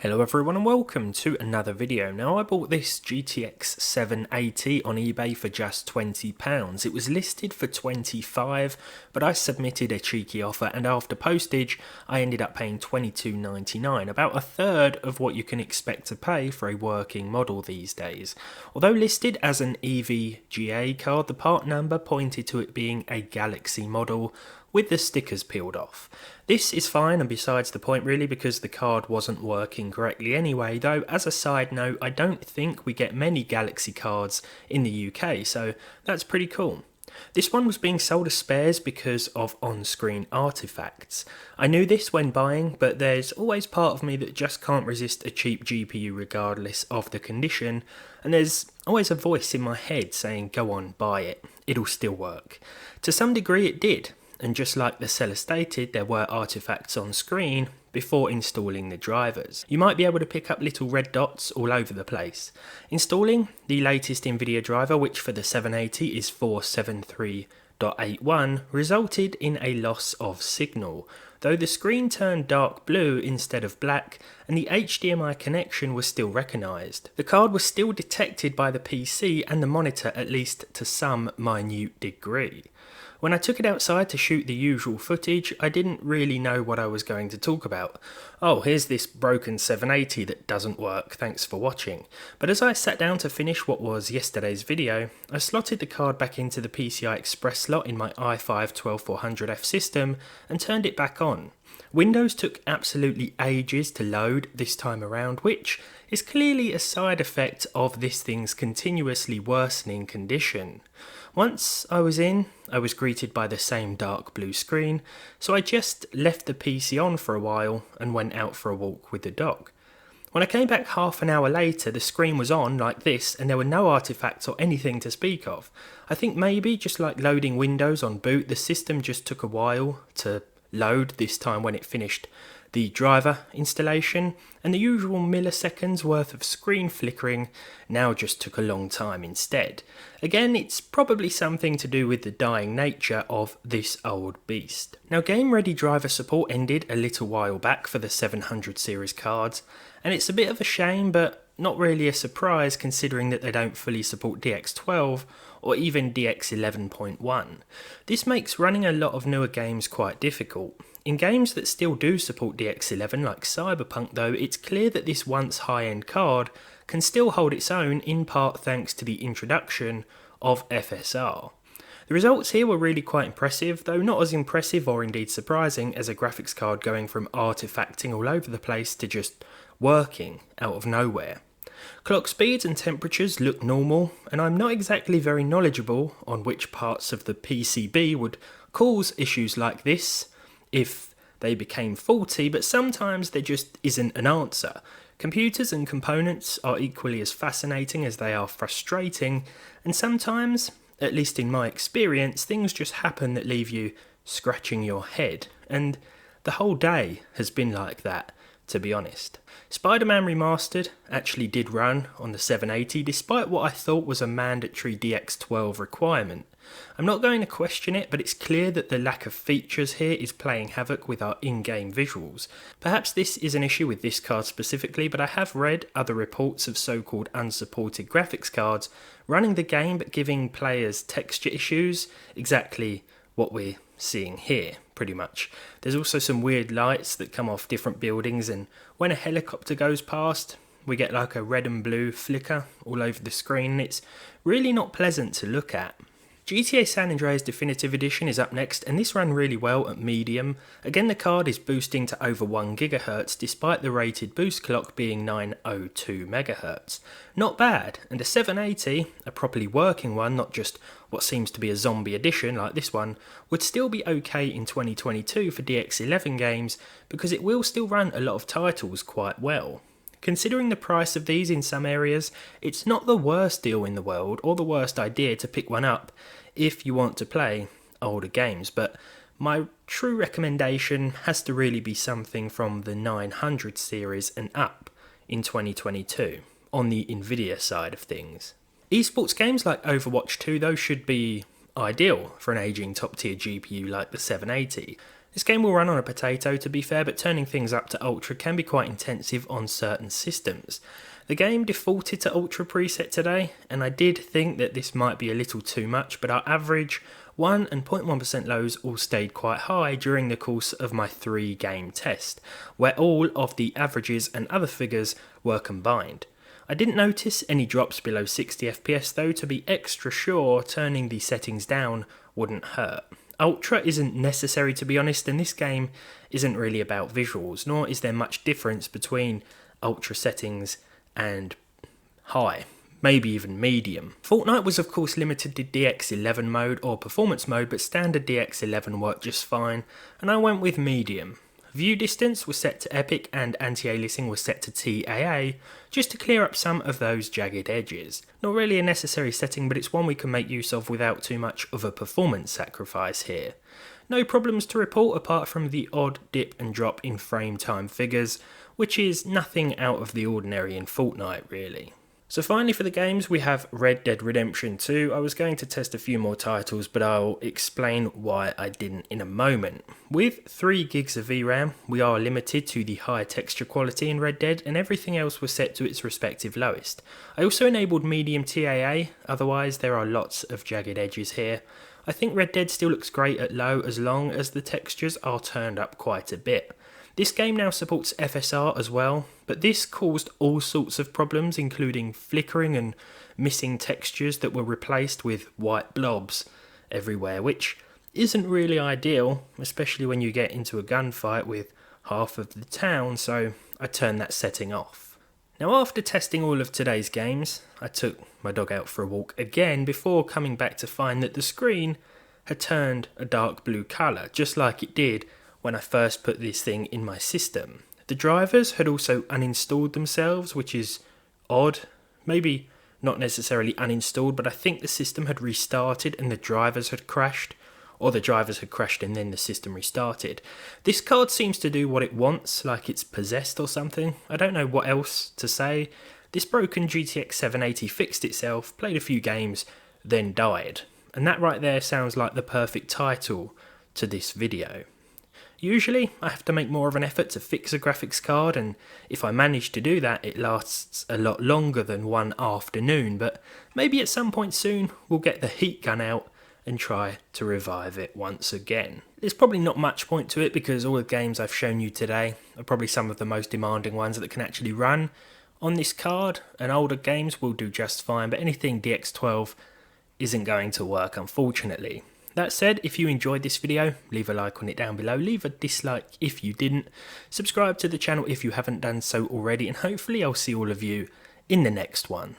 Hello everyone and welcome to another video. Now I bought this GTX 780 on eBay for just £20. It was listed for £25, but I submitted a cheeky offer and after postage I ended up paying £22.99, about a third of what you can expect to pay for a working model these days. Although listed as an EVGA card, the part number pointed to it being a Galaxy model with the stickers peeled off. This is fine and besides the point really, because the card wasn't working correctly anyway, though as a side note I don't think we get many Galaxy cards in the UK, so that's pretty cool. This one was being sold as spares because of on-screen artifacts. I knew this when buying, but there's always part of me that just can't resist a cheap GPU regardless of the condition, and there's always a voice in my head saying go on, buy it, it'll still work. To some degree it did. And just like the seller stated, there were artifacts on screen before installing the drivers. You might be able to pick up little red dots all over the place. Installing the latest NVIDIA driver, which for the 780 is 473.81, resulted in a loss of signal, though the screen turned dark blue instead of black and the HDMI connection was still recognised. The card was still detected by the PC and the monitor, at least to some minute degree. When I took it outside to shoot the usual footage, I didn't really know what I was going to talk about. Oh, here's this broken 780 that doesn't work, thanks for watching. But as I sat down to finish what was yesterday's video, I slotted the card back into the PCI Express slot in my i5-12400F system and turned it back on. Windows took absolutely ages to load this time around, which is clearly a side effect of this thing's continuously worsening condition. Once I was in, I was greeted by the same dark blue screen, so I just left the PC on for a while and went out for a walk with the dog. When I came back half an hour later, the screen was on like this and there were no artifacts or anything to speak of. I think maybe, just like loading Windows on boot, the system just took a while to load this time when it finished the driver installation, and the usual milliseconds worth of screen flickering now just took a long time instead. Again, it's probably something to do with the dying nature of this old beast. Now, game ready driver support ended a little while back for the 700 series cards, and it's a bit of a shame, but not really a surprise considering that they don't fully support DX12 or even DX11.1. This makes running a lot of newer games quite difficult. In games that still do support DX11 like Cyberpunk though, it's clear that this once high-end card can still hold its own, in part thanks to the introduction of FSR. The results here were really quite impressive, though not as impressive or indeed surprising as a graphics card going from artifacting all over the place to just working out of nowhere. Clock speeds and temperatures look normal, and I'm not exactly very knowledgeable on which parts of the PCB would cause issues like this if they became faulty, but sometimes there just isn't an answer. Computers and components are equally as fascinating as they are frustrating, and sometimes, at least in my experience, things just happen that leave you scratching your head, and the whole day has been like that, to be honest. Spider-Man Remastered actually did run on the 780 despite what I thought was a mandatory DX12 requirement. I'm not going to question it, but it's clear that the lack of features here is playing havoc with our in-game visuals. Perhaps this is an issue with this card specifically, but I have read other reports of so-called unsupported graphics cards running the game but giving players texture issues, exactly what we're seeing here, pretty much. There's also some weird lights that come off different buildings, and when a helicopter goes past, we get like a red and blue flicker all over the screen, and it's really not pleasant to look at. GTA San Andreas Definitive Edition is up next, and this ran really well at medium. Again, the card is boosting to over 1 GHz despite the rated boost clock being 902 MHz. Not bad, and a 780, a properly working one, not just what seems to be a zombie edition like this one, would still be okay in 2022 for DX11 games because it will still run a lot of titles quite well. Considering the price of these in some areas, it's not the worst deal in the world or the worst idea to pick one up if you want to play older games, but my true recommendation has to really be something from the 900 series and up in 2022 on the NVIDIA side of things. Esports games like Overwatch 2 though should be ideal for an aging top tier GPU like the 780. This game will run on a potato to be fair, but turning things up to Ultra can be quite intensive on certain systems. The game defaulted to Ultra preset today, and I did think that this might be a little too much, but our average 1 and 0.1% lows all stayed quite high during the course of my 3-game test, where all of the averages and other figures were combined. I didn't notice any drops below 60 FPS though. To be extra sure, turning the settings down wouldn't hurt. Ultra isn't necessary to be honest, and this game isn't really about visuals, nor is there much difference between Ultra settings and high, maybe even medium. Fortnite was of course limited to DX11 mode or performance mode, but standard DX11 worked just fine, and I went with medium. View distance was set to epic and anti-aliasing was set to TAA, just to clear up some of those jagged edges. Not really a necessary setting, but it's one we can make use of without too much of a performance sacrifice here. No problems to report apart from the odd dip and drop in frame time figures, which is nothing out of the ordinary in Fortnite really. So finally for the games we have Red Dead Redemption 2. I was going to test a few more titles, but I'll explain why I didn't in a moment. With 3 gigs of VRAM, we are limited to the high texture quality in Red Dead, and everything else was set to its respective lowest. I also enabled medium TAA, otherwise there are lots of jagged edges here. I think Red Dead still looks great at low as long as the textures are turned up quite a bit. This game now supports FSR as well, but this caused all sorts of problems, including flickering and missing textures that were replaced with white blobs everywhere, which isn't really ideal, especially when you get into a gunfight with half of the town, so I turned that setting off. Now after testing all of today's games, I took my dog out for a walk again before coming back to find that the screen had turned a dark blue colour, just like it did when I first put this thing in my system. The drivers had also uninstalled themselves, which is odd. Maybe not necessarily uninstalled, but I think the system had restarted and the drivers had crashed, or the drivers had crashed and then the system restarted. This card seems to do what it wants, like it's possessed or something. I don't know what else to say. This broken GTX 780 fixed itself, played a few games, then died. And that right there sounds like the perfect title to this video. Usually, I have to make more of an effort to fix a graphics card, and if I manage to do that, it lasts a lot longer than one afternoon, but maybe at some point soon, we'll get the heat gun out and try to revive it once again. There's probably not much point to it because all the games I've shown you today are probably some of the most demanding ones that can actually run on this card, and older games will do just fine, but anything DX12 isn't going to work, unfortunately. That said, if you enjoyed this video, leave a like on it down below, leave a dislike if you didn't, subscribe to the channel if you haven't done so already, and hopefully I'll see all of you in the next one.